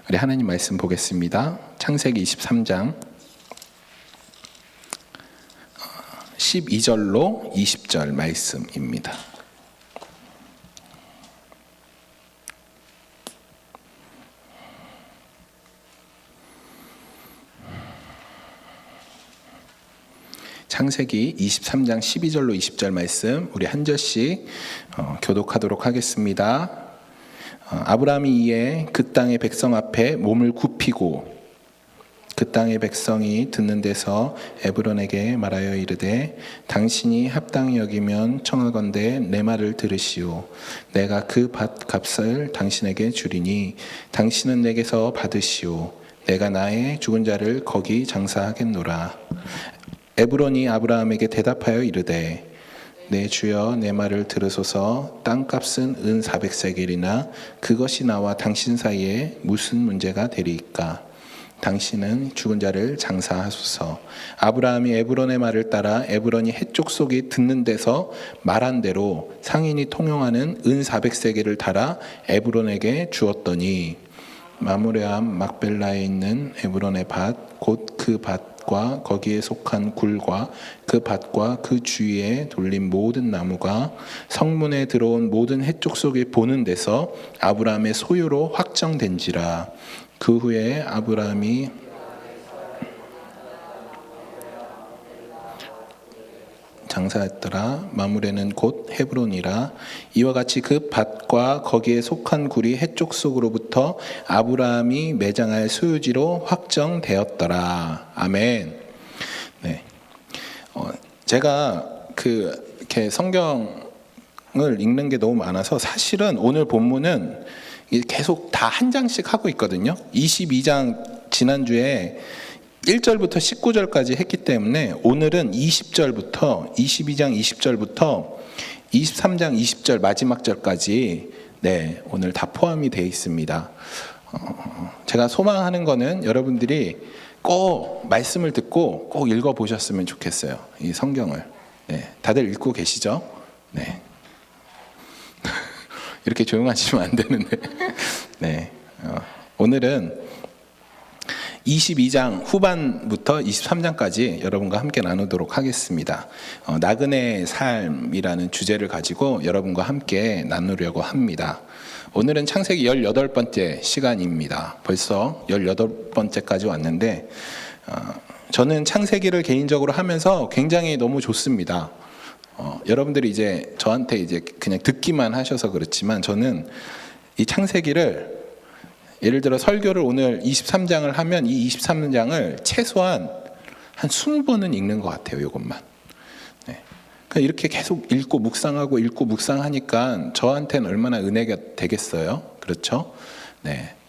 우리 하나님 말씀 보겠습니다. 창세기 23장 12절로 20절 말씀입니다. 창세기 23장 12절로 20절 말씀 우리 한 절씩 교독하도록 하겠습니다. 아브라함이 이에 그 땅의 백성 앞에 몸을 굽히고 그 땅의 백성이 듣는 데서 에브론에게 말하여 이르되 당신이 합당히 여기면 청하건대 내 말을 들으시오. 내가 그 밭 값을 당신에게 주리니 당신은 내게서 받으시오. 내가 나의 죽은 자를 거기 장사하겠노라. 에브론이 아브라함에게 대답하여 이르되 내 주여 내 말을 들으소서. 땅값은 은 400세겔이나 그것이 나와 당신 사이에 무슨 문제가 되리이까. 당신은 죽은 자를 장사하소서. 아브라함이 에브론의 말을 따라 에브론이 해쪽 속이 듣는 데서 말한 대로 상인이 통용하는 은 400세겔을 달아 에브론에게 주었더니 마므레암 막벨라에 있는 에브론의 밭 곧 그 밭과 거기에 속한 굴과 그 밭과 그 주위에 돌린 모든 나무가 성문에 들어온 모든 해쪽 속에 보는 데서 아브라함의 소유로 확정된지라. 그 후에 아브라함이 장사했더라. 마므레는 곧 헤브론이라. 이와 같이 그 밭과 거기에 속한 굴이 해쪽 속으로부터 아브라함이 매장할 소유지로 확정되었더라. 아멘. 네. 제가 이렇게 성경을 읽는 게 너무 많아서 사실은 오늘 본문은 계속 다 한 장씩 하고 있거든요. 22장 지난주에 1절부터 19절까지 했기 때문에 오늘은 22장 20절부터 23장 20절 마지막 절까지 오늘 다 포함이 되어 있습니다. 제가 소망하는 거는 여러분들이 꼭 말씀을 듣고 꼭 읽어보셨으면 좋겠어요. 이 성경을. 다들 읽고 계시죠? 네. 이렇게 조용하시면 안 되는데. 오늘은 22장 후반부터 23장까지 여러분과 함께 나누도록 하겠습니다. 나그네의 삶이라는 주제를 가지고 여러분과 함께 나누려고 합니다. 오늘은 창세기 18번째 시간입니다. 벌써 18번째까지 왔는데 저는 창세기를 개인적으로 하면서 굉장히 너무 좋습니다. 여러분들이 이제 저한테 이제 그냥 듣기만 하셔서 그렇지만 저는 이 창세기를 예를 들어 설교를 오늘 23장을 하면 이 23장을 최소한 한 20번은 읽는 것 같아요. 이것만. 그러니까 이렇게 계속 읽고 묵상하니까 저한테는 얼마나 은혜가 되겠어요. 그렇죠?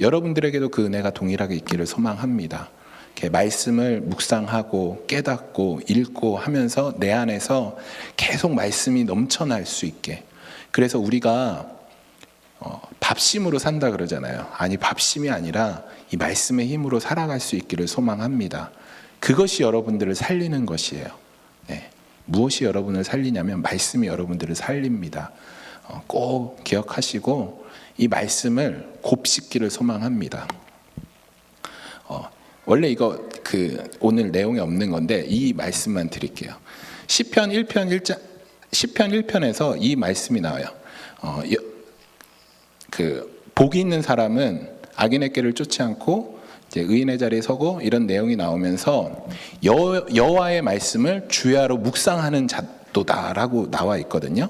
여러분들에게도 그 은혜가 동일하게 있기를 소망합니다. 이렇게 말씀을 묵상하고 깨닫고 읽고 하면서 내 안에서 계속 말씀이 넘쳐날 수 있게. 그래서 우리가 밥심으로 산다 그러잖아요. 아니, 밥심이 아니라 이 말씀의 힘으로 살아갈 수 있기를 소망합니다. 그것이 여러분들을 살리는 것이에요. 무엇이 여러분을 살리냐면 말씀이 여러분들을 살립니다. 꼭 기억하시고 이 말씀을 곱씹기를 소망합니다. 원래 이거 오늘 내용이 없는 건데 이 말씀만 드릴게요. 시편 1편에서 이 말씀이 나와요. 복이 있는 사람은 악인의 길을 쫓지 않고 이제 의인의 자리에 서고 이런 내용이 나오면서 여호와의 말씀을 주야로 묵상하는 자도다라고 나와 있거든요.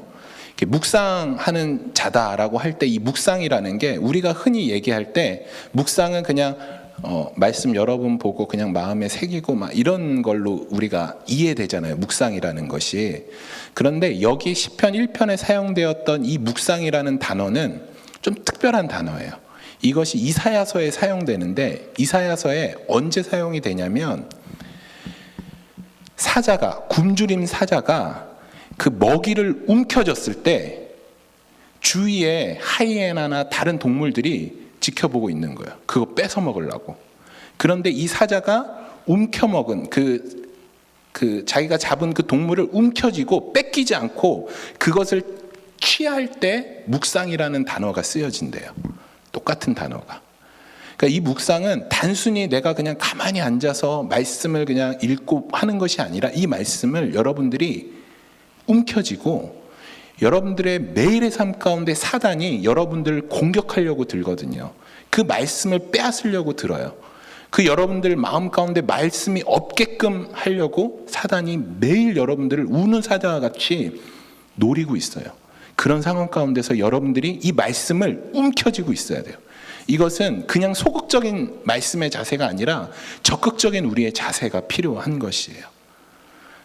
묵상하는 자다라고 할 때 이 묵상이라는 게 우리가 흔히 얘기할 때 묵상은 그냥 말씀 여러 번 보고 그냥 마음에 새기고 막 이런 걸로 우리가 이해되잖아요. 묵상이라는 것이. 그런데 여기 시편 1편에 사용되었던 이 묵상이라는 단어는 좀 특별한 단어예요. 이것이 이사야서에 사용되는데 이사야서에 언제 사용이 되냐면 굶주림 사자가 그 먹이를 움켜쥐었을 때 주위에 하이에나나 다른 동물들이 지켜보고 있는 거예요. 그거 뺏어 먹으려고. 그런데 이 사자가 움켜먹은 자기가 잡은 그 동물을 움켜쥐고 뺏기지 않고 그것을 취할 때 묵상이라는 단어가 쓰여진대요. 똑같은 단어가. 그러니까 이 묵상은 단순히 내가 그냥 가만히 앉아서 말씀을 그냥 읽고 하는 것이 아니라 이 말씀을 여러분들이 움켜쥐고 여러분들의 매일의 삶 가운데 사단이 여러분들을 공격하려고 들거든요. 그 말씀을 빼앗으려고 들어요. 그 여러분들 마음 가운데 말씀이 없게끔 하려고 사단이 매일 여러분들을 우는 사자와 같이 노리고 있어요. 그런 상황 가운데서 여러분들이 이 말씀을 움켜쥐고 있어야 돼요. 이것은 그냥 소극적인 말씀의 자세가 아니라 적극적인 우리의 자세가 필요한 것이에요.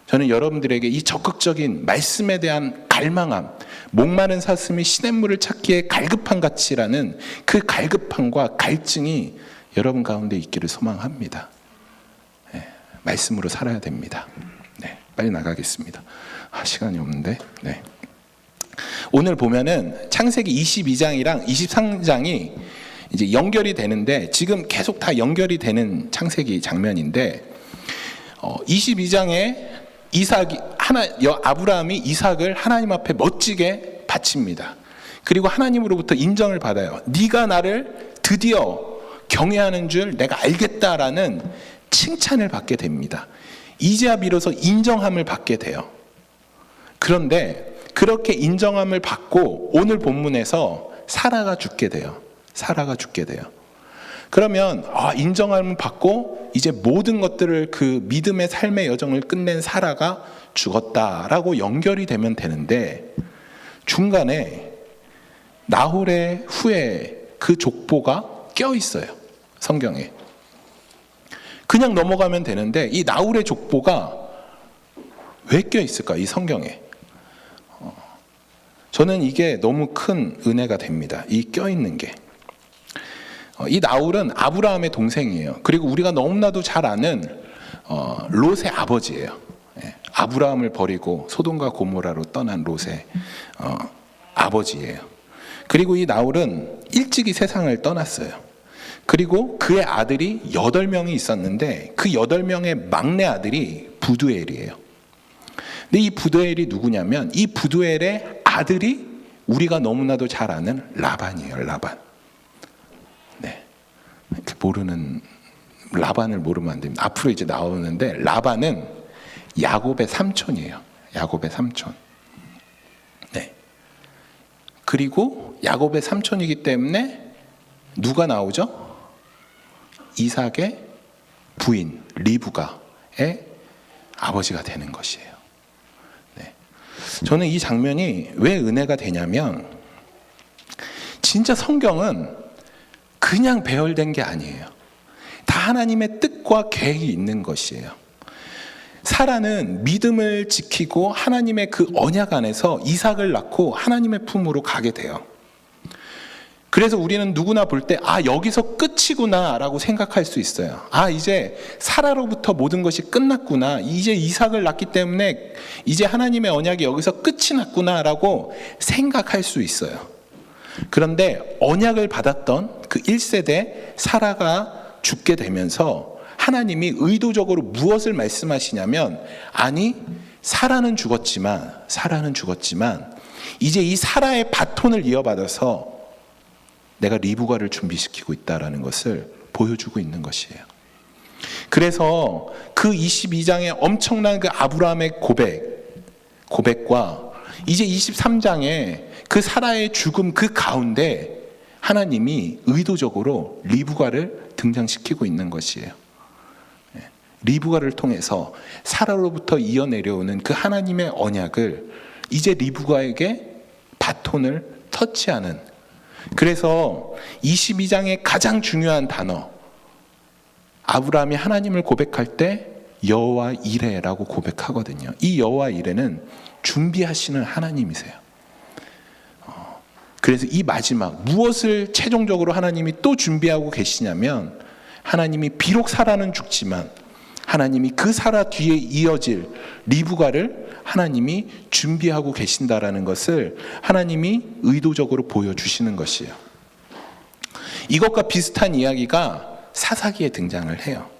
저는 여러분들에게 이 적극적인 말씀에 대한 갈망함, 목마른 사슴이 시냇물을 찾기에 갈급한 같이라는 그 갈급함과 갈증이 여러분 가운데 있기를 소망합니다. 네, 말씀으로 살아야 됩니다. 네, 빨리 나가겠습니다. 시간이 없는데. 네. 오늘 보면은 창세기 22장이랑 23장이 이제 연결이 되는데 지금 계속 다 연결이 되는 창세기 장면인데 22장에 아브라함이 이삭을 하나님 앞에 멋지게 바칩니다. 그리고 하나님으로부터 인정을 받아요. 네가 나를 드디어 경외하는 줄 내가 알겠다라는 칭찬을 받게 됩니다. 이제야 비로소 인정함을 받게 돼요. 그런데 그렇게 인정함을 받고 오늘 본문에서 사라가 죽게 돼요. 그러면 인정함을 받고 이제 모든 것들을 그 믿음의 삶의 여정을 끝낸 사라가 죽었다라고 연결이 되면 되는데 중간에 나홀의 후에 그 족보가 껴 있어요. 성경에. 그냥 넘어가면 되는데 이 나홀의 족보가 왜 껴 있을까? 이 성경에. 저는 이게 너무 큰 은혜가 됩니다. 이 껴 있는 게. 이 나홀은 아브라함의 동생이에요. 그리고 우리가 너무나도 잘 아는 롯의 아버지예요. 아브라함을 버리고 소돔과 고모라로 떠난 롯의 아버지예요. 그리고 이 나홀은 일찍이 세상을 떠났어요. 그리고 그의 아들이 8명이 있었는데 그 8명의 막내 아들이 부두엘이에요. 근데 이 부두엘이 누구냐면 이 부두엘의 아들이 우리가 너무나도 잘 아는 라반이에요. 라반. 네. 모르는 라반을 모르면 안 됩니다. 앞으로 이제 나오는데 라반은 야곱의 삼촌이에요. 야곱의 삼촌. 네. 그리고 야곱의 삼촌이기 때문에 누가 나오죠? 이삭의 부인 리브가의 아버지가 되는 것이에요. 네. 저는 이 장면이 왜 은혜가 되냐면 진짜 성경은 그냥 배열된 게 아니에요. 다 하나님의 뜻과 계획이 있는 것이에요. 사라는 믿음을 지키고 하나님의 그 언약 안에서 이삭을 낳고 하나님의 품으로 가게 돼요. 그래서 우리는 누구나 볼 때 여기서 끝이구나 라고 생각할 수 있어요. 이제 사라로부터 모든 것이 끝났구나. 이제 이삭을 낳기 때문에 이제 하나님의 언약이 여기서 끝이 났구나 라고 생각할 수 있어요. 그런데 언약을 받았던 그 1세대 사라가 죽게 되면서 하나님이 의도적으로 무엇을 말씀하시냐면 사라는 죽었지만 이제 이 사라의 바톤을 이어받아서 내가 리브가를 준비시키고 있다라는 것을 보여주고 있는 것이에요. 그래서 그 22장의 엄청난 그 아브라함의 고백과 이제 23장에 그 사라의 죽음 그 가운데 하나님이 의도적으로 리브가를 등장시키고 있는 것이에요. 리브가를 통해서 사라로부터 이어내려오는 그 하나님의 언약을 이제 리브가에게 바톤을 터치하는, 그래서 22장의 가장 중요한 단어, 아브라함이 하나님을 고백할 때 여호와 이레라고 고백하거든요. 이 여호와 이레는 준비하시는 하나님이세요. 그래서 이 마지막 무엇을 최종적으로 하나님이 또 준비하고 계시냐면, 하나님이 비록 사라는 죽지만 하나님이 그 사라 뒤에 이어질 리브가를 하나님이 준비하고 계신다라는 것을 하나님이 의도적으로 보여주시는 것이에요. 이것과 비슷한 이야기가 사사기에 등장을 해요.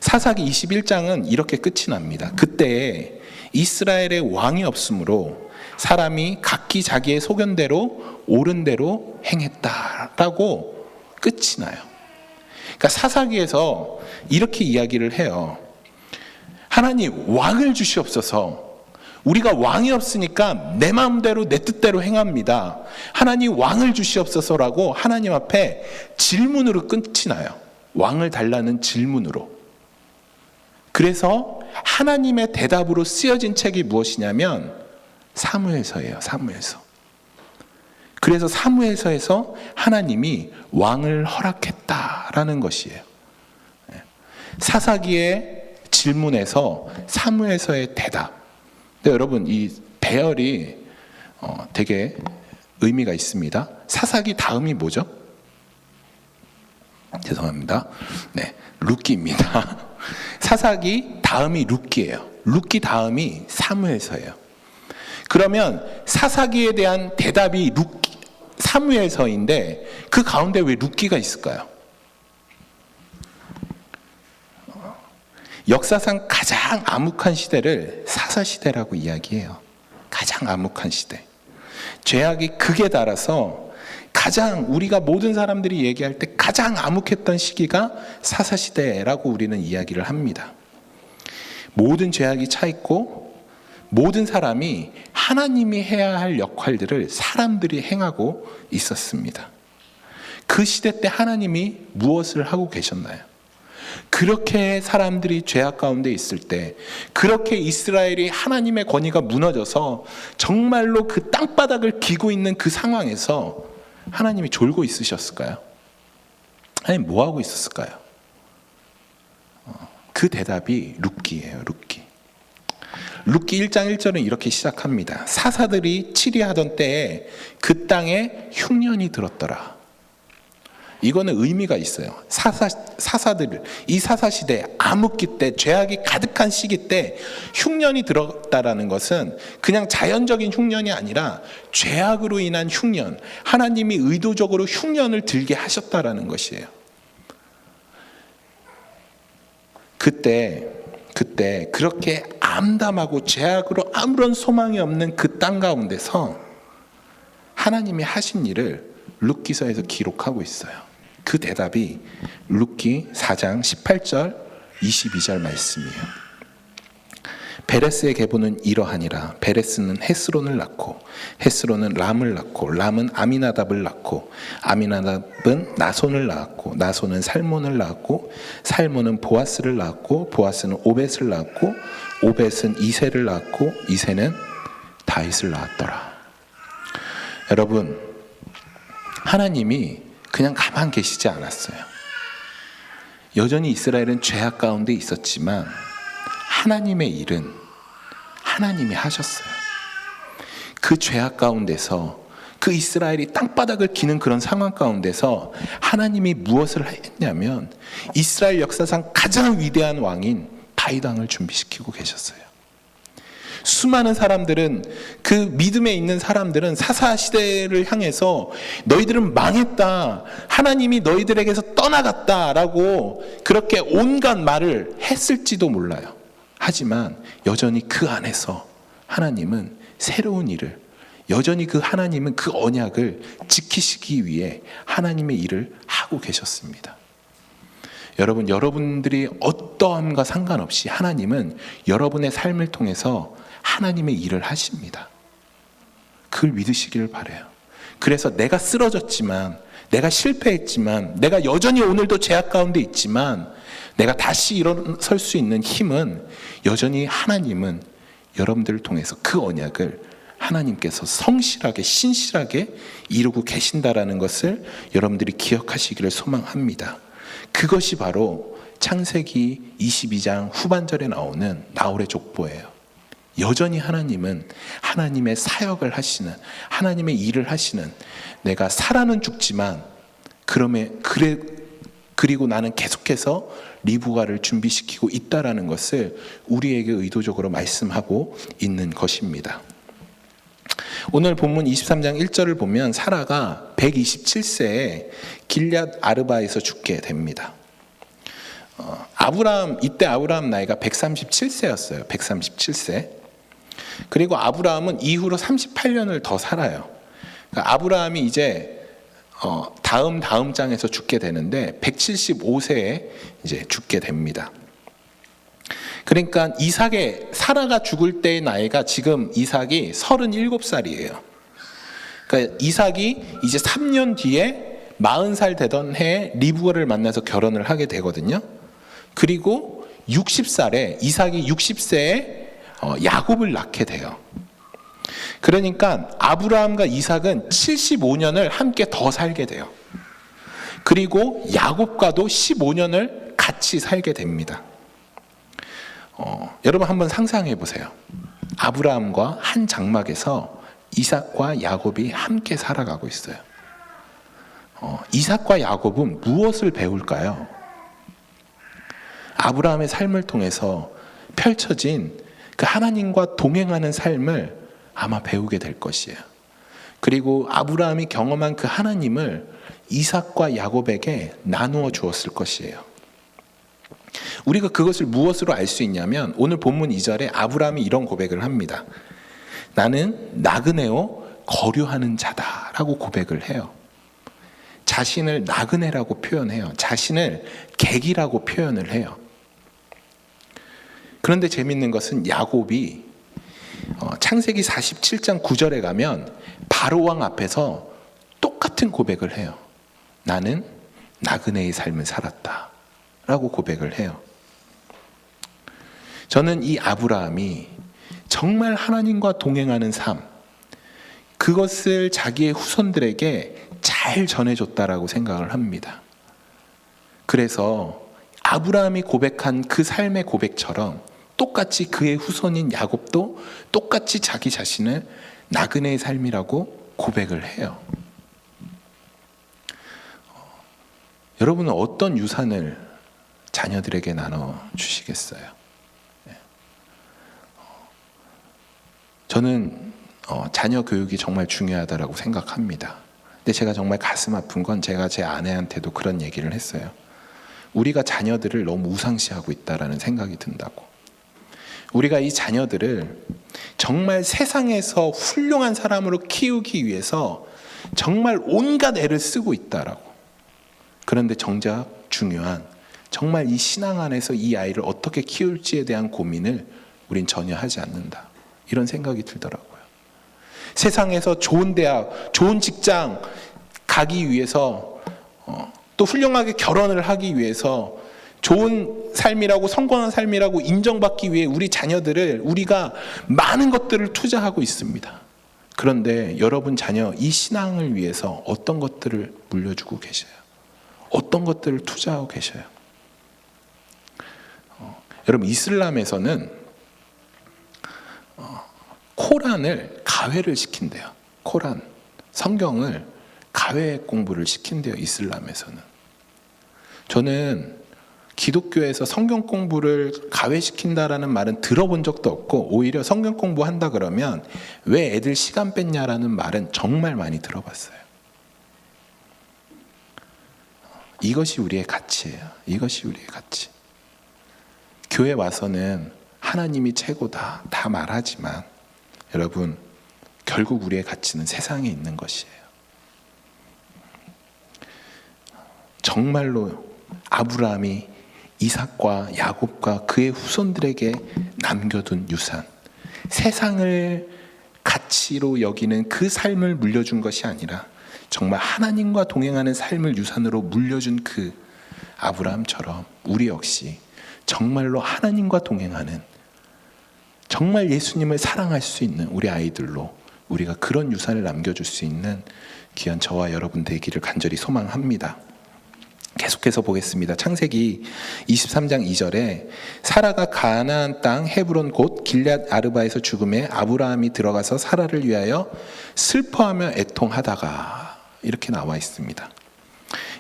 사사기 21장은 이렇게 끝이 납니다. 그때 이스라엘의 왕이 없으므로 사람이 각기 자기의 소견대로 옳은 대로 행했다라고 끝이 나요. 그러니까 사사기에서 이렇게 이야기를 해요. 하나님 왕을 주시옵소서. 우리가 왕이 없으니까 내 마음대로 내 뜻대로 행합니다. 하나님 왕을 주시옵소서라고 하나님 앞에 질문으로 끝이 나요. 왕을 달라는 질문으로. 그래서 하나님의 대답으로 쓰여진 책이 무엇이냐면 사무엘서예요. 사무엘서. 그래서 사무엘서에서 하나님이 왕을 허락했다라는 것이에요. 사사기의 질문에서 사무엘서의 대답. 근데 여러분, 이 배열이 되게 의미가 있습니다. 사사기 다음이 뭐죠? 죄송합니다. 네, 룻기입니다. 사사기 다음이 룻기예요. 룻기 다음이 사무엘서예요. 그러면 사사기에 대한 대답이 사무엘서인데 그 가운데 왜 룻기가 있을까요? 역사상 가장 암흑한 시대를 사사시대라고 이야기해요. 가장 암흑한 시대. 죄악이 극에 달아서 가장 우리가 모든 사람들이 얘기할 때 가장 암흑했던 시기가 사사시대라고 우리는 이야기를 합니다. 모든 죄악이 차 있고 모든 사람이 하나님이 해야 할 역할들을 사람들이 행하고 있었습니다. 그 시대 때 하나님이 무엇을 하고 계셨나요? 그렇게 사람들이 죄악 가운데 있을 때, 그렇게 이스라엘이 하나님의 권위가 무너져서 정말로 그 땅바닥을 기고 있는 그 상황에서 하나님이 졸고 있으셨을까요? 하나님 뭐 하고 있었을까요? 그 대답이 룻기예요. 룻기. 룻기 1장 1절은 이렇게 시작합니다. 사사들이 치리하던 때에 그 땅에 흉년이 들었더라. 이거는 의미가 있어요. 사사들, 이 사사시대, 암흑기 때, 죄악이 가득한 시기 때 흉년이 들었다라는 것은 그냥 자연적인 흉년이 아니라 죄악으로 인한 흉년, 하나님이 의도적으로 흉년을 들게 하셨다라는 것이에요. 그때 그렇게 암담하고 죄악으로 아무런 소망이 없는 그 땅 가운데서 하나님이 하신 일을 룻기서에서 기록하고 있어요. 그 대답이 룻기 4장 18절 22절 말씀이에요. 베레스의 계보는 이러하니라. 베레스는 헤스론을 낳고 헤스론은 람을 낳고 람은 아미나답을 낳고 아미나답은 나손을 낳았고 나손은 살몬을 낳았고 살몬은 보아스를 낳았고 보아스는 오벳을 낳았고 오벳은 이새를 낳았고 이새는 다윗을 낳았더라. 여러분, 하나님이 그냥 가만 계시지 않았어요. 여전히 이스라엘은 죄악 가운데 있었지만 하나님의 일은 하나님이 하셨어요. 그 죄악 가운데서, 그 이스라엘이 땅바닥을 기는 그런 상황 가운데서 하나님이 무엇을 했냐면 이스라엘 역사상 가장 위대한 왕인 다윗 왕을 준비시키고 계셨어요. 수많은 사람들은, 그 믿음에 있는 사람들은 사사시대를 향해서 너희들은 망했다, 하나님이 너희들에게서 떠나갔다라고 그렇게 온갖 말을 했을지도 몰라요. 하지만 여전히 그 안에서 하나님은 새로운 일을, 여전히 그 하나님은 그 언약을 지키시기 위해 하나님의 일을 하고 계셨습니다. 여러분, 여러분들이 어떠함과 상관없이 하나님은 여러분의 삶을 통해서 하나님의 일을 하십니다. 그걸 믿으시기를 바라요. 그래서 내가 쓰러졌지만, 내가 실패했지만, 내가 여전히 오늘도 죄악 가운데 있지만 내가 다시 일어설 수 있는 힘은 여전히 하나님은 여러분들을 통해서 그 언약을 하나님께서 성실하게 신실하게 이루고 계신다라는 것을 여러분들이 기억하시기를 소망합니다. 그것이 바로 창세기 22장 후반절에 나오는 나홀의 족보예요. 여전히 하나님은 하나님의 사역을 하시는, 하나님의 일을 하시는, 내가 살아는 죽지만 그리고 나는 계속해서 리브가를 준비시키고 있다라는 것을 우리에게 의도적으로 말씀하고 있는 것입니다. 오늘 본문 23장 1절을 보면 사라가 127세에 길앗 아르바에서 죽게 됩니다. 이때 아브라함 나이가 137세였어요. 137세. 그리고 아브라함은 이후로 38년을 더 살아요. 그러니까 아브라함이 이제 다음 장에서 죽게 되는데 175세에 이제 죽게 됩니다. 그러니까 사라가 죽을 때의 나이가 지금 이삭이 37살이에요. 그러니까 이삭이 이제 3년 뒤에 40살 되던 해에 리브가를 만나서 결혼을 하게 되거든요. 그리고 60살에 이삭이 60세에 야곱을 낳게 돼요. 그러니까 아브라함과 이삭은 75년을 함께 더 살게 돼요. 그리고 야곱과도 15년을 같이 살게 됩니다. 여러분 한번 상상해 보세요. 아브라함과 한 장막에서 이삭과 야곱이 함께 살아가고 있어요. 이삭과 야곱은 무엇을 배울까요? 아브라함의 삶을 통해서 펼쳐진 그 하나님과 동행하는 삶을 아마 배우게 될 것이에요. 그리고 아브라함이 경험한 그 하나님을 이삭과 야곱에게 나누어 주었을 것이에요. 우리가 그것을 무엇으로 알 수 있냐면 오늘 본문 2절에 아브라함이 이런 고백을 합니다. 나는 나그네요 거류하는 자다라고 고백을 해요. 자신을 나그네라고 표현해요. 자신을 객이라고 표현을 해요. 그런데 재밌는 것은 야곱이 창세기 47장 9절에 가면 바로왕 앞에서 똑같은 고백을 해요. 나는 나그네의 삶을 살았다 라고 고백을 해요. 저는 이 아브라함이 정말 하나님과 동행하는 삶, 그것을 자기의 후손들에게 잘 전해줬다라고 생각을 합니다. 그래서 아브라함이 고백한 그 삶의 고백처럼 똑같이 그의 후손인 야곱도 똑같이 자기 자신을 나그네의 삶이라고 고백을 해요. 여러분은 어떤 유산을 자녀들에게 나눠주시겠어요? 저는 자녀 교육이 정말 중요하다고 생각합니다. 근데 제가 정말 가슴 아픈 건 제가 제 아내한테도 그런 얘기를 했어요. 우리가 자녀들을 너무 우상시하고 있다라는 생각이 든다고. 우리가 이 자녀들을 정말 세상에서 훌륭한 사람으로 키우기 위해서 정말 온갖 애를 쓰고 있다라고. 그런데 정작 중요한 정말 이 신앙 안에서 이 아이를 어떻게 키울지에 대한 고민을 우린 전혀 하지 않는다. 이런 생각이 들더라고요. 세상에서 좋은 대학, 좋은 직장 가기 위해서 또 훌륭하게 결혼을 하기 위해서 좋은 삶이라고 성공한 삶이라고 인정받기 위해 우리 자녀들을 우리가 많은 것들을 투자하고 있습니다. 그런데 여러분 자녀 이 신앙을 위해서 어떤 것들을 물려주고 계셔요? 어떤 것들을 투자하고 계셔요? 여러분 이슬람에서는 코란을 가회를 시킨대요. 코란, 성경을 가회 공부를 시킨대요. 이슬람에서는. 저는 기독교에서 성경 공부를 가회시킨다라는 말은 들어본 적도 없고 오히려 성경 공부한다 그러면 왜 애들 시간 뺐냐라는 말은 정말 많이 들어봤어요. 이것이 우리의 가치예요. 이것이 우리의 가치. 교회 와서는 하나님이 최고다 다 말하지만 여러분 결국 우리의 가치는 세상에 있는 것이에요. 정말로 아브라함이 이삭과 야곱과 그의 후손들에게 남겨둔 유산, 세상을 가치로 여기는 그 삶을 물려준 것이 아니라 정말 하나님과 동행하는 삶을 유산으로 물려준 그 아브라함처럼 우리 역시 정말로 하나님과 동행하는 정말 예수님을 사랑할 수 있는 우리 아이들로 우리가 그런 유산을 남겨줄 수 있는 귀한 저와 여러분 되기를 간절히 소망합니다. 계속해서 보겠습니다. 창세기 23장 2절에 사라가 가나안 땅 헤브론 곧 길앗 아르바에서 죽음에 아브라함이 들어가서 사라를 위하여 슬퍼하며 애통하다가 이렇게 나와 있습니다.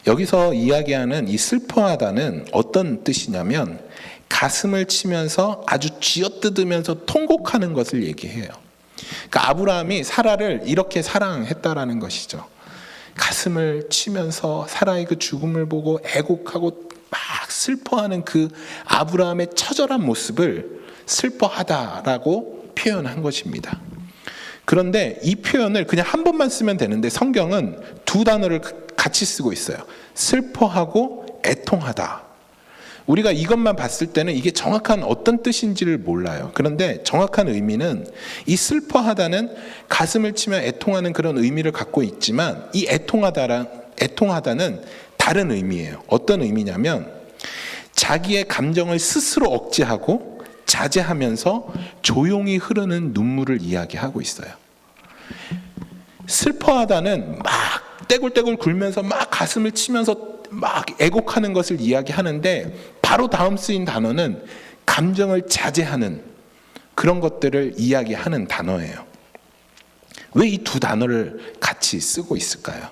여기서 이야기하는 이 슬퍼하다는 어떤 뜻이냐면 가슴을 치면서 아주 쥐어뜯으면서 통곡하는 것을 얘기해요. 그러니까 아브라함이 사라를 이렇게 사랑했다라는 것이죠. 가슴을 치면서 사라의 그 죽음을 보고 애곡하고 막 슬퍼하는 그 아브라함의 처절한 모습을 슬퍼하다라고 표현한 것입니다. 그런데 이 표현을 그냥 한 번만 쓰면 되는데 성경은 두 단어를 같이 쓰고 있어요. 슬퍼하고 애통하다. 우리가 이것만 봤을 때는 이게 정확한 어떤 뜻인지를 몰라요. 그런데 정확한 의미는 이 슬퍼하다는 가슴을 치며 애통하는 그런 의미를 갖고 있지만 이 애통하다는 다른 의미예요. 어떤 의미냐면 자기의 감정을 스스로 억제하고 자제하면서 조용히 흐르는 눈물을 이야기하고 있어요. 슬퍼하다는 막 떼굴떼굴 굴면서 막 가슴을 치면서 막 애곡하는 것을 이야기하는데 바로 다음 쓰인 단어는 감정을 자제하는 그런 것들을 이야기하는 단어예요. 왜 이 두 단어를 같이 쓰고 있을까요?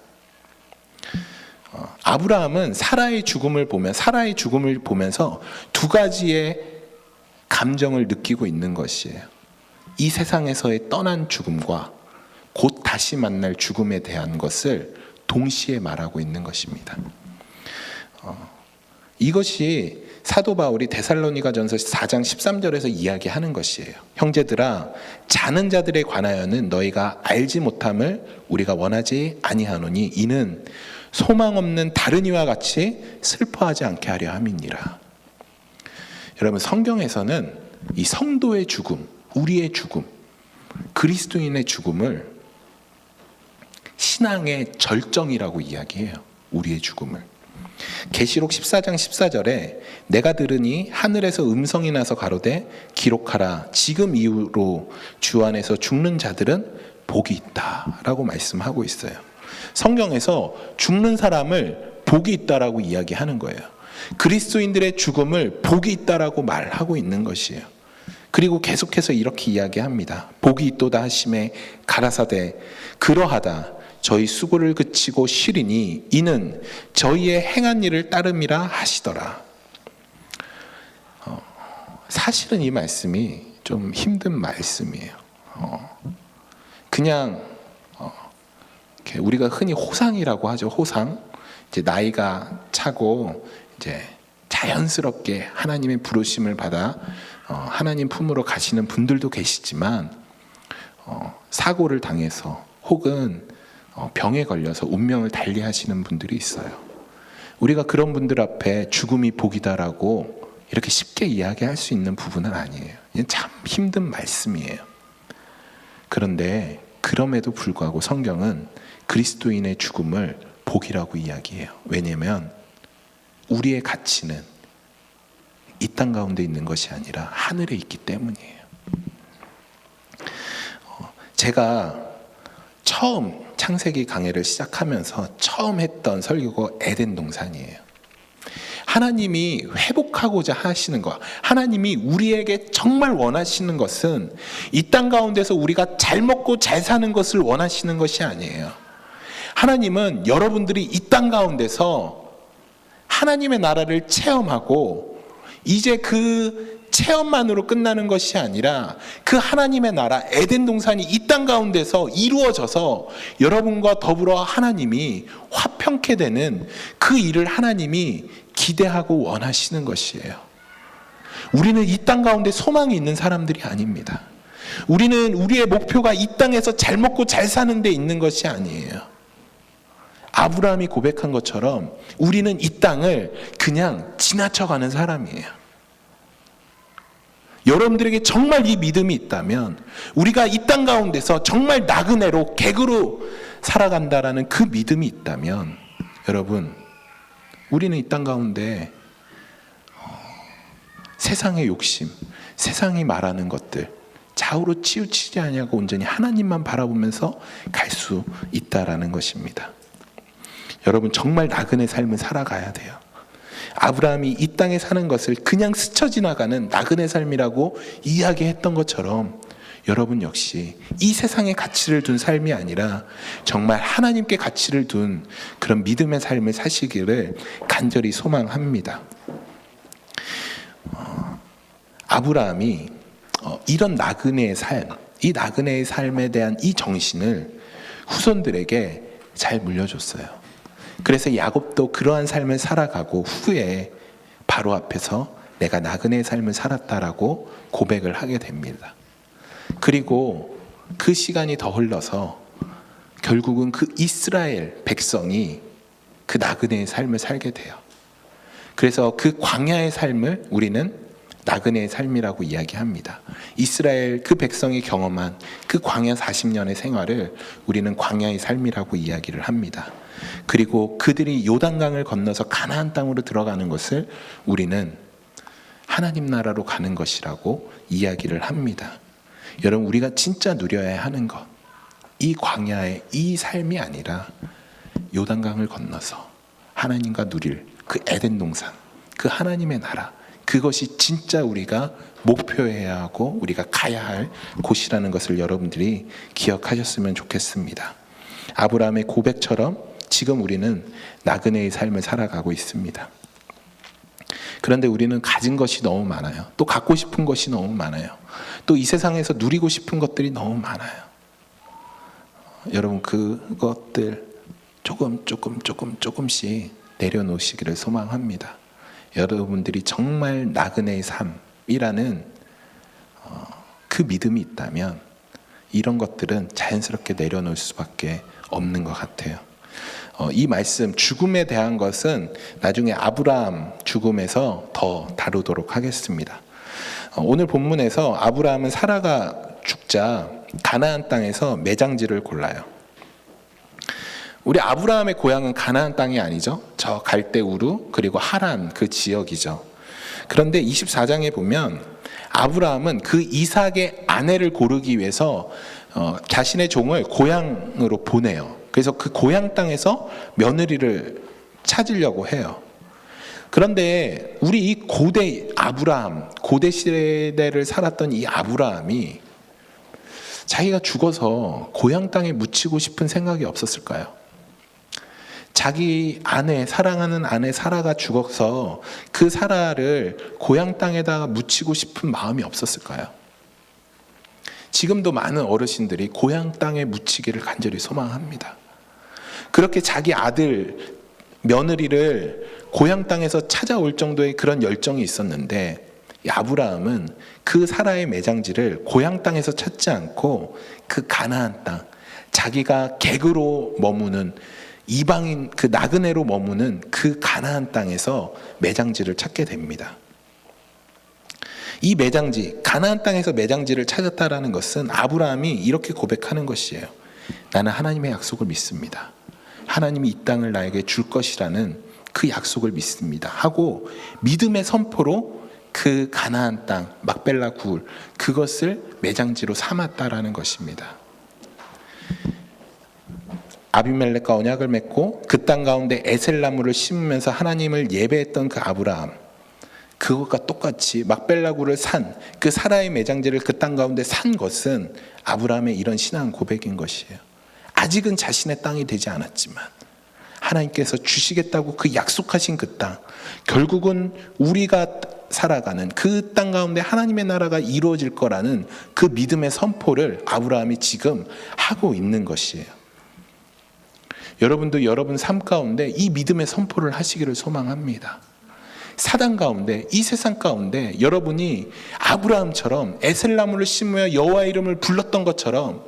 아브라함은 사라의 죽음을 보면서 두 가지의 감정을 느끼고 있는 것이에요. 이 세상에서의 떠난 죽음과 곧 다시 만날 죽음에 대한 것을 동시에 말하고 있는 것입니다. 이것이 사도 바울이 데살로니가전서 4장 13절에서 이야기하는 것이에요. 형제들아, 자는 자들에 관하여는 너희가 알지 못함을 우리가 원하지 아니하노니 이는 소망 없는 다른 이와 같이 슬퍼하지 않게 하려 함이니라. 여러분, 성경에서는 이 성도의 죽음, 우리의 죽음, 그리스도인의 죽음을 신앙의 절정이라고 이야기해요. 우리의 죽음을. 계시록 14장 14절에 내가 들으니 하늘에서 음성이 나서 가로되 기록하라, 지금 이후로 주 안에서 죽는 자들은 복이 있다라고 말씀하고 있어요. 성경에서 죽는 사람을 복이 있다라고 이야기하는 거예요. 그리스도인들의 죽음을 복이 있다라고 말하고 있는 것이에요. 그리고 계속해서 이렇게 이야기합니다. 복이 있도다 하심에 가라사대 그러하다 저희 수고를 그치고 쉬리니 이는 저희의 행한 일을 따름이라 하시더라. 사실은 이 말씀이 좀 힘든 말씀이에요. 그냥 우리가 흔히 호상이라고 하죠. 호상. 이제 나이가 차고 이제 자연스럽게 하나님의 부르심을 받아 하나님 품으로 가시는 분들도 계시지만 사고를 당해서 혹은 병에 걸려서 운명을 달리하시는 분들이 있어요. 우리가 그런 분들 앞에 죽음이 복이다라고 이렇게 쉽게 이야기할 수 있는 부분은 아니에요. 이건 참 힘든 말씀이에요. 그런데 그럼에도 불구하고 성경은 그리스도인의 죽음을 복이라고 이야기해요. 왜냐하면 우리의 가치는 이 땅 가운데 있는 것이 아니라 하늘에 있기 때문이에요. 제가 처음 창세기 강해를 시작하면서 처음 했던 설교가 에덴 동산이에요. 하나님이 회복하고자 하시는 것, 하나님이 우리에게 정말 원하시는 것은 이 땅 가운데서 우리가 잘 먹고 잘 사는 것을 원하시는 것이 아니에요. 하나님은 여러분들이 이 땅 가운데서 하나님의 나라를 체험하고 이제 그 체험만으로 끝나는 것이 아니라 그 하나님의 나라 에덴 동산이 이 땅 가운데서 이루어져서 여러분과 더불어 하나님이 화평케 되는 그 일을 하나님이 기대하고 원하시는 것이에요. 우리는 이 땅 가운데 소망이 있는 사람들이 아닙니다. 우리는 우리의 목표가 이 땅에서 잘 먹고 잘 사는 데 있는 것이 아니에요. 아브라함이 고백한 것처럼 우리는 이 땅을 그냥 지나쳐가는 사람이에요. 여러분들에게 정말 이 믿음이 있다면 우리가 이 땅 가운데서 정말 나그네로 객으로 살아간다라는 그 믿음이 있다면 여러분, 우리는 이 땅 가운데 세상의 욕심, 세상이 말하는 것들 좌우로 치우치지 아니하고 온전히 하나님만 바라보면서 갈 수 있다라는 것입니다. 여러분, 정말 나그네 삶을 살아가야 돼요. 아브라함이 이 땅에 사는 것을 그냥 스쳐 지나가는 나그네 삶이라고 이야기했던 것처럼 여러분 역시 이 세상에 가치를 둔 삶이 아니라 정말 하나님께 가치를 둔 그런 믿음의 삶을 사시기를 간절히 소망합니다. 아브라함이 이런 나그네의 삶, 이 나그네의 삶에 대한 이 정신을 후손들에게 잘 물려줬어요. 그래서 야곱도 그러한 삶을 살아가고 후에 바로 앞에서 내가 나그네의 삶을 살았다라고 고백을 하게 됩니다. 그리고 그 시간이 더 흘러서 결국은 그 이스라엘 백성이 그 나그네의 삶을 살게 돼요. 그래서 그 광야의 삶을 우리는 나그네의 삶이라고 이야기합니다. 이스라엘 그 백성이 경험한 그 광야 40년의 생활을 우리는 광야의 삶이라고 이야기를 합니다. 그리고 그들이 요단강을 건너서 가나안 땅으로 들어가는 것을 우리는 하나님 나라로 가는 것이라고 이야기를 합니다. 여러분, 우리가 진짜 누려야 하는 것, 이 광야의 이 삶이 아니라 요단강을 건너서 하나님과 누릴 그 에덴 동산, 그 하나님의 나라, 그것이 진짜 우리가 목표해야 하고 우리가 가야 할 곳이라는 것을 여러분들이 기억하셨으면 좋겠습니다. 아브라함의 고백처럼 지금 우리는 나그네의 삶을 살아가고 있습니다. 그런데 우리는 가진 것이 너무 많아요. 또 갖고 싶은 것이 너무 많아요. 또 이 세상에서 누리고 싶은 것들이 너무 많아요. 여러분, 그것들 조금씩 내려놓으시기를 소망합니다. 여러분들이 정말 나그네의 삶이라는 그 믿음이 있다면 이런 것들은 자연스럽게 내려놓을 수밖에 없는 것 같아요. 이 말씀, 죽음에 대한 것은 나중에 아브라함 죽음에서 더 다루도록 하겠습니다. 오늘 본문에서 아브라함은 사라가 죽자 가나안 땅에서 매장지를 골라요. 우리 아브라함의 고향은 가나안 땅이 아니죠. 저 갈대우루 그리고 하란 그 지역이죠. 그런데 24장에 보면 아브라함은 그 이삭의 아내를 고르기 위해서 자신의 종을 고향으로 보내요. 그래서 그 고향 땅에서 며느리를 찾으려고 해요. 그런데 우리 이 고대 아브라함, 고대 시대를 살았던 이 아브라함이 자기가 죽어서 고향 땅에 묻히고 싶은 생각이 없었을까요? 자기 아내, 사랑하는 아내 사라가 죽어서 그 사라를 고향 땅에다가 묻히고 싶은 마음이 없었을까요? 지금도 많은 어르신들이 고향 땅에 묻히기를 간절히 소망합니다. 그렇게 자기 아들, 며느리를 고향 땅에서 찾아올 정도의 그런 열정이 있었는데 아브라함은 그 사라의 매장지를 고향 땅에서 찾지 않고 그 가나안 땅, 자기가 객으로 머무는 이방인, 그 나그네로 머무는 그 가나안 땅에서 매장지를 찾게 됩니다. 이 매장지, 가나안 땅에서 매장지를 찾았다라는 것은 아브라함이 이렇게 고백하는 것이에요. 나는 하나님의 약속을 믿습니다. 하나님이 이 땅을 나에게 줄 것이라는 그 약속을 믿습니다 하고 믿음의 선포로 그 가나안 땅, 막벨라 굴, 그것을 매장지로 삼았다라는 것입니다. 아비멜렉과 언약을 맺고 그 땅 가운데 에셀나무를 심으면서 하나님을 예배했던 그 아브라함, 그것과 똑같이 막벨라 굴을 산 그 사라의 매장지를 그 땅 가운데 산 것은 아브라함의 이런 신앙 고백인 것이에요. 아직은 자신의 땅이 되지 않았지만 하나님께서 주시겠다고 그 약속하신 그 땅, 결국은 우리가 살아가는 그 땅 가운데 하나님의 나라가 이루어질 거라는 그 믿음의 선포를 아브라함이 지금 하고 있는 것이에요. 여러분도 여러분 삶 가운데 이 믿음의 선포를 하시기를 소망합니다. 사단 가운데, 이 세상 가운데 여러분이 아브라함처럼 에셀나무를 심으며 여호와의 이름을 불렀던 것처럼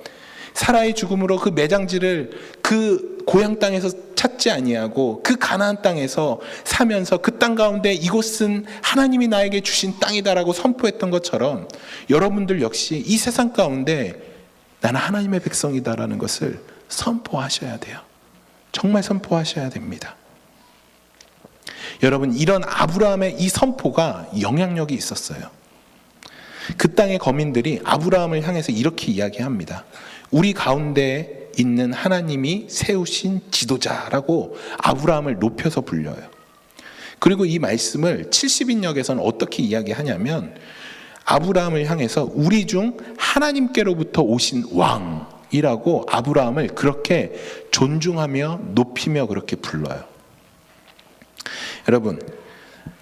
사라의 죽음으로 그 매장지를 그 고향 땅에서 찾지 아니하고 그 가나안 땅에서 사면서 그 땅 가운데 이곳은 하나님이 나에게 주신 땅이다라고 선포했던 것처럼 여러분들 역시 이 세상 가운데 나는 하나님의 백성이다라는 것을 선포하셔야 돼요. 정말 선포하셔야 됩니다. 여러분, 이런 아브라함의 이 선포가 영향력이 있었어요. 그 땅의 거민들이 아브라함을 향해서 이렇게 이야기합니다. 우리 가운데 있는 하나님이 세우신 지도자라고 아브라함을 높여서 불려요. 그리고 이 말씀을 70인역에서는 어떻게 이야기하냐면 아브라함을 향해서 우리 중 하나님께로부터 오신 왕이라고 아브라함을 그렇게 존중하며 높이며 그렇게 불러요. 여러분,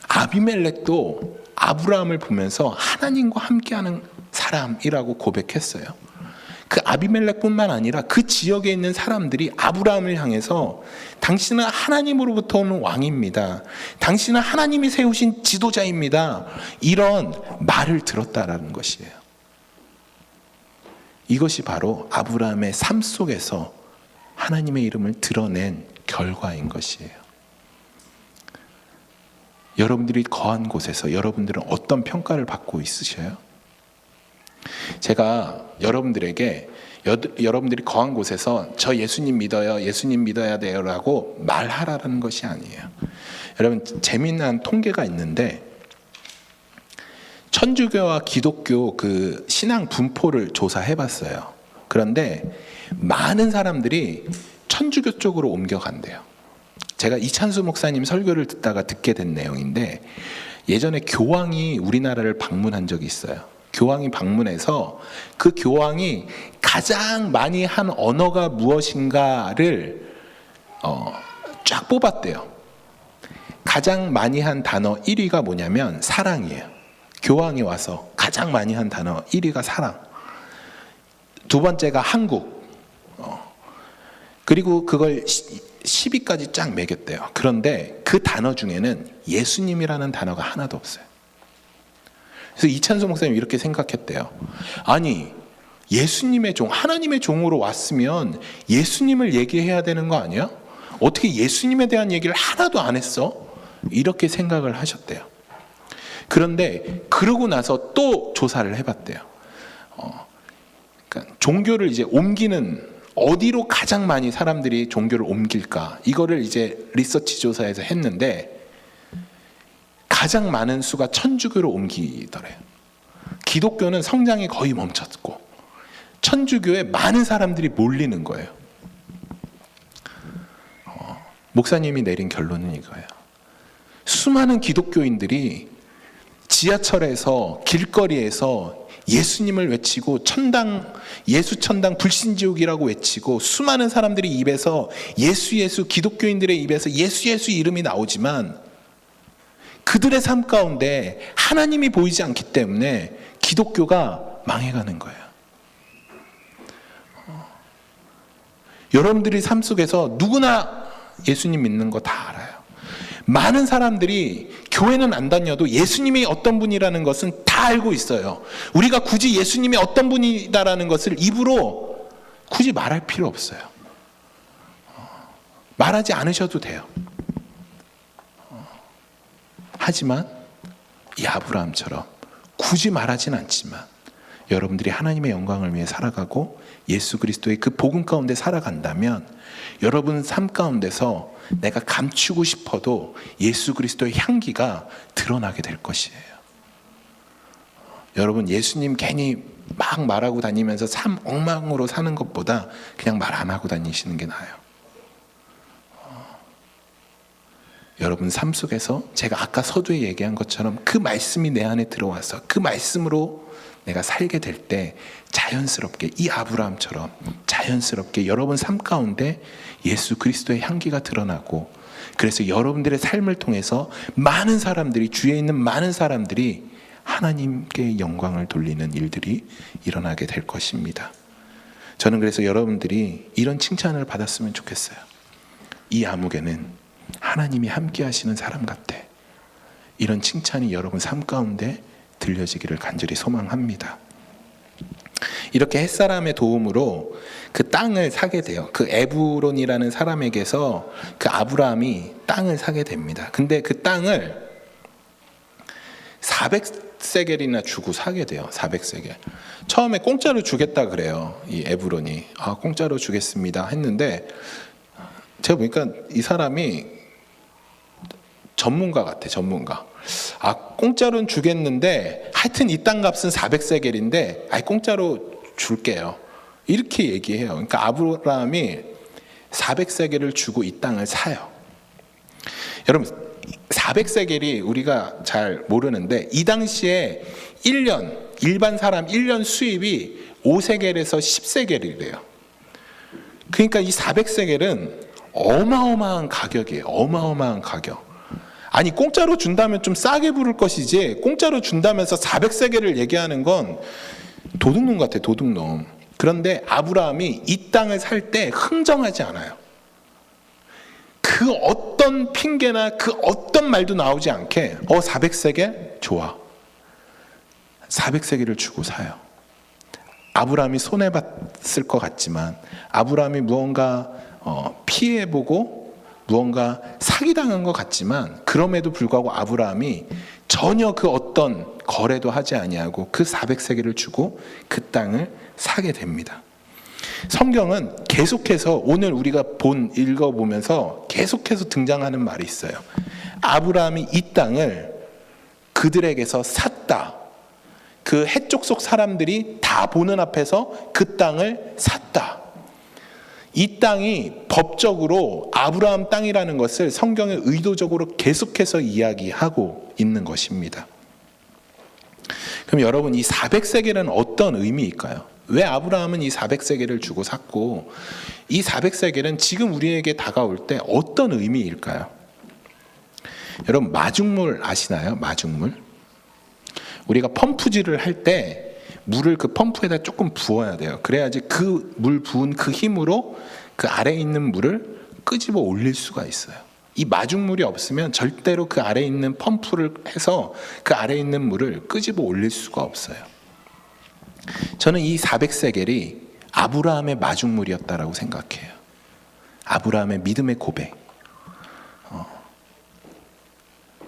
아비멜렉도 아브라함을 보면서 하나님과 함께하는 사람이라고 고백했어요. 그 아비멜렉뿐만 아니라 그 지역에 있는 사람들이 아브라함을 향해서 당신은 하나님으로부터 오는 왕입니다. 당신은 하나님이 세우신 지도자입니다. 이런 말을 들었다라는 것이에요. 이것이 바로 아브라함의 삶 속에서 하나님의 이름을 드러낸 결과인 것이에요. 여러분들이 거한 곳에서 여러분들은 어떤 평가를 받고 있으셔요? 제가 여러분들에게 여러분들이 거한 곳에서 저 예수님 믿어요, 예수님 믿어야 돼요 라고 말하라는 것이 아니에요. 여러분, 재미난 통계가 있는데 천주교와 기독교 그 신앙 분포를 조사해봤어요. 그런데 많은 사람들이 천주교 쪽으로 옮겨간대요. 제가 이찬수 목사님 설교를 듣다가 듣게 된 내용인데, 예전에 교황이 우리나라를 방문한 적이 있어요. 교황이 방문해서 그 교황이 가장 많이 한 언어가 무엇인가를 쫙 뽑았대요. 가장 많이 한 단어 1위가 뭐냐면 사랑이에요. 교황이 와서 가장 많이 한 단어 1위가 사랑, 두 번째가 한국, 그리고 그걸 10위까지 쫙 매겼대요. 그런데 그 단어 중에는 예수님이라는 단어가 하나도 없어요. 그래서 이찬수 목사님이 이렇게 생각했대요. 아니, 예수님의 종, 하나님의 종으로 왔으면 예수님을 얘기해야 되는 거 아니야? 어떻게 예수님에 대한 얘기를 하나도 안 했어? 이렇게 생각을 하셨대요. 그런데 그러고 나서 또 조사를 해봤대요. 그러니까 종교를 이제 옮기는, 어디로 가장 많이 사람들이 종교를 옮길까, 이거를 이제 리서치 조사에서 했는데 가장 많은 수가 천주교로 옮기더래요. 기독교는 성장이 거의 멈췄고 천주교에 많은 사람들이 몰리는 거예요. 목사님이 내린 결론은 이거예요. 수많은 기독교인들이 지하철에서, 길거리에서 예수님을 외치고 천당, 예수 천당 불신지옥이라고 외치고, 수많은 사람들이 입에서 예수 예수, 기독교인들의 입에서 예수 예수 이름이 나오지만 그들의 삶 가운데 하나님이 보이지 않기 때문에 기독교가 망해가는 거예요. 여러분들이 삶 속에서 누구나 예수님 믿는 거 다 알아요. 많은 사람들이 교회는 안 다녀도 예수님이 어떤 분이라는 것은 다 알고 있어요. 우리가 굳이 예수님이 어떤 분이다라는 것을 입으로 굳이 말할 필요 없어요. 말하지 않으셔도 돼요. 하지만 이 아브라함처럼 굳이 말하진 않지만 여러분들이 하나님의 영광을 위해 살아가고 예수 그리스도의 그 복음 가운데 살아간다면 여러분 삶 가운데서 내가 감추고 싶어도 예수 그리스도의 향기가 드러나게 될 것이에요. 여러분, 예수님 괜히 막 말하고 다니면서 삶 엉망으로 사는 것보다 그냥 말 안 하고 다니시는 게 나아요. 여러분 삶 속에서 제가 아까 서두에 얘기한 것처럼 그 말씀이 내 안에 들어와서 그 말씀으로 내가 살게 될 때 자연스럽게, 이 아브라함처럼 자연스럽게 여러분 삶 가운데 예수 그리스도의 향기가 드러나고, 그래서 여러분들의 삶을 통해서 많은 사람들이, 주위에 있는 많은 사람들이 하나님께 영광을 돌리는 일들이 일어나게 될 것입니다. 저는 그래서 여러분들이 이런 칭찬을 받았으면 좋겠어요. 이 아무개는 하나님이 함께 하시는 사람 같아. 이런 칭찬이 여러분 삶 가운데 들려지기를 간절히 소망합니다. 이렇게 햇사람의 도움으로 그 땅을 사게 돼요. 그 에브론이라는 사람에게서 그 아브라함이 땅을 사게 됩니다. 근데 그 땅을 400세겔이나 주고 사게 돼요. 400세겔. 처음에 공짜로 주겠다 그래요. 이 에브론이. 공짜로 주겠습니다 했는데, 제가 보니까 이 사람이 전문가 같아, 전문가. 공짜로는 주겠는데 하여튼 이 땅 값은 400세겔인데 공짜로 줄게요, 이렇게 얘기해요. 그러니까 아브라함이 400세겔을 주고 이 땅을 사요. 여러분, 400세겔이 우리가 잘 모르는데 이 당시에 1년, 일반 사람 1년 수입이 5세겔에서 10세겔이래요. 그러니까 이 400세겔은 어마어마한 가격이에요. 어마어마한 가격. 아니, 공짜로 준다면 좀 싸게 부를 것이지, 공짜로 준다면서 400세겔을 얘기하는 건 도둑놈 같아, 도둑놈. 그런데 아브라함이 이 땅을 살 때 흥정하지 않아요. 그 어떤 핑계나 그 어떤 말도 나오지 않게 400세겔? 좋아. 400세겔을 주고 사요. 아브라함이 손해봤을 것 같지만, 아브라함이 무언가 피해보고 무언가 사기당한 것 같지만 그럼에도 불구하고 아브라함이 전혀 그 어떤 거래도 하지 아니하고 그 400세겔을 주고 그 땅을 사게 됩니다. 성경은 계속해서 오늘 우리가 읽어보면서 계속해서 등장하는 말이 있어요. 아브라함이 이 땅을 그들에게서 샀다. 그 해쪽 속 사람들이 다 보는 앞에서 그 땅을 샀다. 이 땅이 법적으로 아브라함 땅이라는 것을 성경에 의도적으로 계속해서 이야기하고 있는 것입니다. 그럼 여러분, 이 400세겔은 어떤 의미일까요? 왜 아브라함은 이 400세겔을 주고 샀고 이 400세겔은 지금 우리에게 다가올 때 어떤 의미일까요? 여러분, 마중물 아시나요? 마중물? 우리가 펌프질을 할 때 물을 그 펌프에다 조금 부어야 돼요. 그래야지 그 물 부은 그 힘으로 그 아래에 있는 물을 끄집어 올릴 수가 있어요. 이 마중물이 없으면 절대로 그 아래에 있는 펌프를 해서 그 아래에 있는 물을 끄집어 올릴 수가 없어요. 저는 이 400세겔이 아브라함의 마중물이었다라고 생각해요. 아브라함의 믿음의 고백.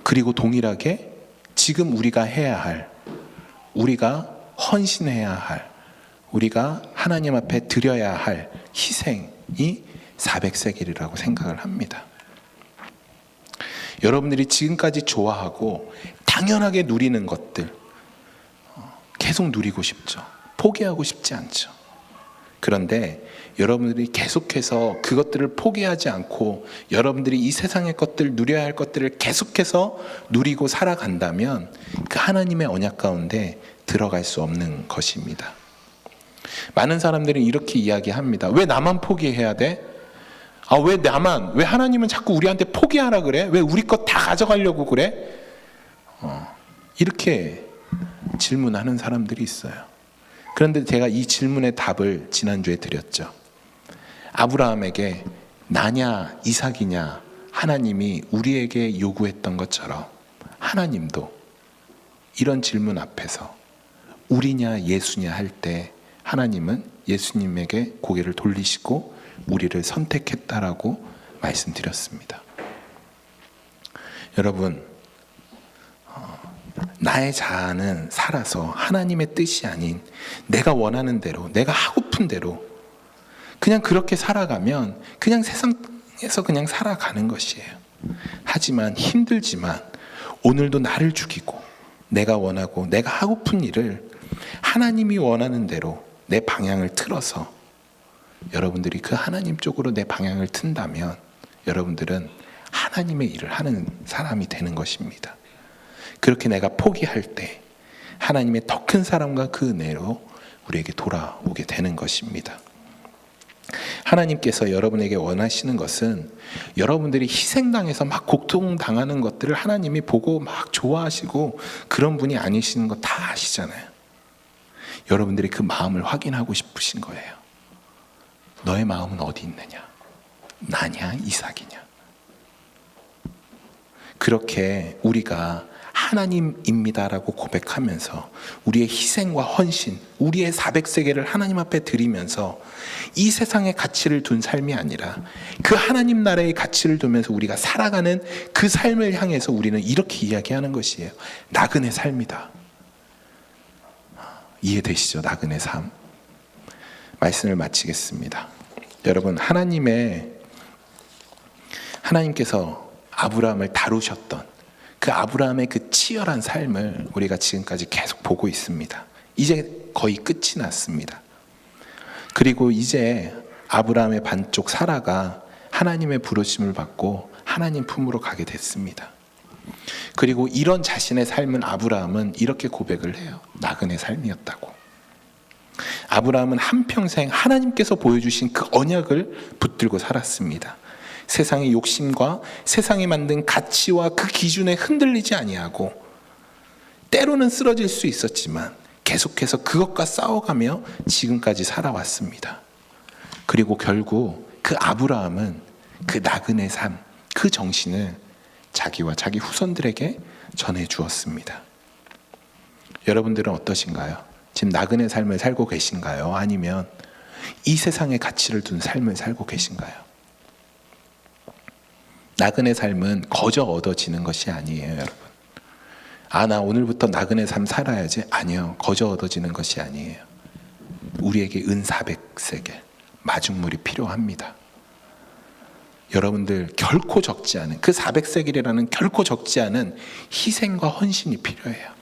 그리고 동일하게 지금 우리가 해야 할, 우리가 헌신해야 할, 우리가 하나님 앞에 드려야 할 희생이 400세겔이라고 생각을 합니다. 여러분들이 지금까지 좋아하고 당연하게 누리는 것들 계속 누리고 싶죠. 포기하고 싶지 않죠. 그런데 여러분들이 계속해서 그것들을 포기하지 않고 여러분들이 이 세상의 것들, 누려야 할 것들을 계속해서 누리고 살아간다면 그 하나님의 언약 가운데 들어갈 수 없는 것입니다. 많은 사람들은 이렇게 이야기합니다. 왜 나만 포기해야 돼? 왜 하나님은 자꾸 우리한테 포기하라 그래? 왜 우리 것 다 가져가려고 그래? 이렇게 질문하는 사람들이 있어요. 그런데 제가 이 질문의 답을 지난주에 드렸죠. 아브라함에게 나냐 이삭이냐 하나님이 우리에게 요구했던 것처럼 하나님도 이런 질문 앞에서 우리냐 예수냐 할 때 하나님은 예수님에게 고개를 돌리시고 우리를 선택했다라고 말씀드렸습니다. 여러분, 나의 자아는 살아서 하나님의 뜻이 아닌 내가 원하는 대로, 내가 하고픈 대로 그냥 그렇게 살아가면 그냥 세상에서 그냥 살아가는 것이에요. 하지만 힘들지만 오늘도 나를 죽이고 내가 원하고 내가 하고픈 일을 하나님이 원하는 대로 내 방향을 틀어서 여러분들이 그 하나님 쪽으로 내 방향을 튼다면 여러분들은 하나님의 일을 하는 사람이 되는 것입니다. 그렇게 내가 포기할 때 하나님의 더 큰 사랑과 그 은혜로 우리에게 돌아오게 되는 것입니다. 하나님께서 여러분에게 원하시는 것은 여러분들이 희생당해서 막 고통당하는 것들을 하나님이 보고 막 좋아하시고 그런 분이 아니시는 거 다 아시잖아요. 여러분들이 그 마음을 확인하고 싶으신 거예요. 너의 마음은 어디 있느냐? 나냐 이삭이냐? 그렇게 우리가 하나님입니다라고 고백하면서 우리의 희생과 헌신, 우리의 400세겔을 하나님 앞에 드리면서 이 세상의 가치를 둔 삶이 아니라 그 하나님 나라의 가치를 두면서 우리가 살아가는 그 삶을 향해서 우리는 이렇게 이야기하는 것이에요. 나그네 삶이다. 이해되시죠? 나그네 삶. 말씀을 마치겠습니다. 여러분, 하나님께서 아브라함을 다루셨던 그 아브라함의 그 치열한 삶을 우리가 지금까지 계속 보고 있습니다. 이제 거의 끝이 났습니다. 그리고 이제 아브라함의 반쪽 사라가 하나님의 부르심을 받고 하나님 품으로 가게 됐습니다. 그리고 이런 자신의 삶은 아브라함은 이렇게 고백을 해요. 나그네 삶이었다고. 아브라함은 한평생 하나님께서 보여주신 그 언약을 붙들고 살았습니다. 세상의 욕심과 세상이 만든 가치와 그 기준에 흔들리지 아니하고 때로는 쓰러질 수 있었지만 계속해서 그것과 싸워가며 지금까지 살아왔습니다. 그리고 결국 그 아브라함은 그 나그네 삶, 그 정신을 자기와 자기 후손들에게 전해주었습니다. 여러분들은 어떠신가요? 지금 나그네 삶을 살고 계신가요? 아니면 이 세상의 가치를 둔 삶을 살고 계신가요? 나그네 삶은 거저 얻어지는 것이 아니에요, 여러분. 나 오늘부터 나그네 삶 살아야지. 아니요, 거저 얻어지는 것이 아니에요. 우리에게 은 400세겔 마중물이 필요합니다. 여러분들 결코 적지 않은, 그 400세겔이라는 결코 적지 않은 희생과 헌신이 필요해요.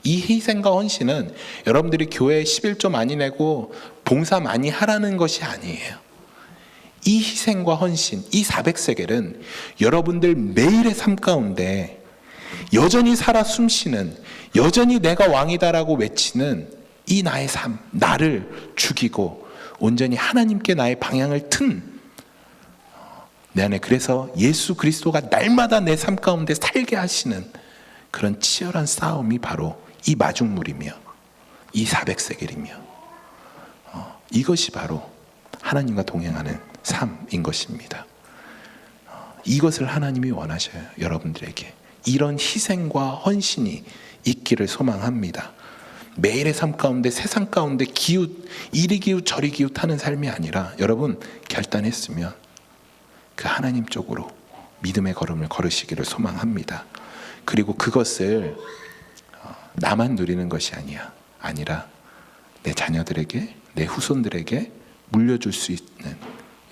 이 희생과 헌신은 여러분들이 교회에 11조 많이 내고 봉사 많이 하라는 것이 아니에요. 이 희생과 헌신, 이 400세겔은 여러분들 매일의 삶 가운데 여전히 살아 숨쉬는, 여전히 내가 왕이다라고 외치는 이 나의 삶, 나를 죽이고 온전히 하나님께 나의 방향을 튼 내 안에, 그래서 예수 그리스도가 날마다 내 삶 가운데 살게 하시는 그런 치열한 싸움이 바로 이 마중물이며 이 400세겔이며 이것이 바로 하나님과 동행하는 삶인 것입니다. 이것을 하나님이 원하셔요. 여러분들에게 이런 희생과 헌신이 있기를 소망합니다. 매일의 삶 가운데, 세상 가운데 기웃, 이리 기웃 저리 기웃하는 삶이 아니라, 여러분 결단했으면 그 하나님 쪽으로 믿음의 걸음을 걸으시기를 소망합니다. 그리고 그것을 나만 누리는 것이 아니라 내 자녀들에게, 내 후손들에게 물려줄 수 있는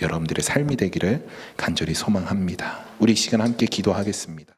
여러분들의 삶이 되기를 간절히 소망합니다. 우리 이 시간 함께 기도하겠습니다.